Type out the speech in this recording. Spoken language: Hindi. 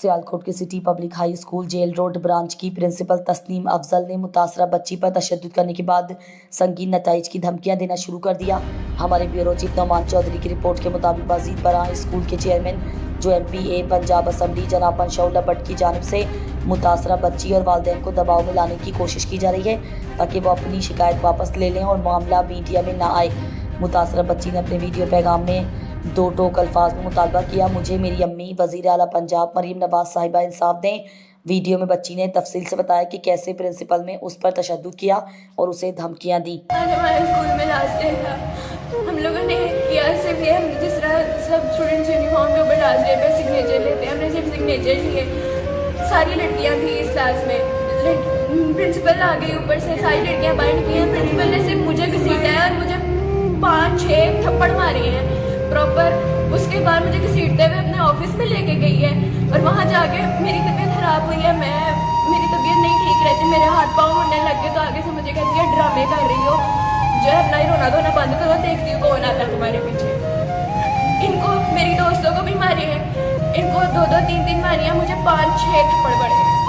सियालकोट के city public high school jail road branch की प्रिंसिपल तस्नीम अफजल ने मुतासरा बच्ची पर तशद्दुद करने के बाद संगीन नताइज की धमकियां देना शुरू कर दिया। हमारे ब्यूरो चीफ नौमान चौधरी की रिपोर्ट के मुताबिक मजीद बरां स्कूल के चेयरमैन जो MPA पंजाब असम्बली जनाब मंशौला भट्ट की जानिब से मुतासरा बच्ची और वालिदैन को दबाव में लाने की कोशिश की जा रही है ताकि वो अपनी शिकायत वापस ले लें और मामला मीडिया में ना आए। मुतासरा बच्ची ने अपने वीडियो पैगाम में दो टोक अल्फाज में मुतालबा किया, मुझे मेरी अम्मी वज़ीर आला पंजाब मरीम नवाज साहिबा इंसाफ दें। वीडियो में बच्ची ने तफसील से बताया कि कैसे प्रिंसिपल ने उस पर तशद्दुद किया और उसे धमकियां दी। हमारे स्कूल में लास्ट डे था, हम लोगों ने किया सिर्फ ये, हम जिस तरह सब स्टूडेंट्स यूनिफॉर्म के ऊपर लास्ट डे पे सिग्नेचर लेते हैं, हमने सिर्फ सिग्नेचर लिए। सारी लड़कियां थी इस क्लास में, प्रिंसिपल आ गई ऊपर से, सारी लड़कियां बाइंड की हैं। प्रिंसिपल ने सिर्फ मुझे घसीटा है और मुझे 5-6 थप्पड़ मारे हैं प्रॉपर। उसके बाद मुझे घसीटते हुए अपने ऑफिस में लेके गई है और वहाँ जाके मेरी तबीयत ख़राब हुई है, मेरी तबीयत नहीं ठीक रहती, मेरे हाथ पाँव मुड़ने लग गए। तो आगे से मुझे कहती है ड्रामे कर रही हो, जो है अपना ही रोना धोना बंद करो, देखती हूँ कौन आता है तुम्हारे पीछे। इनको मेरी दोस्तों को भी मारी है, इनको 2-2 3-3 मारी है, मुझे 5-6 थप्पड़ पड़े हैं।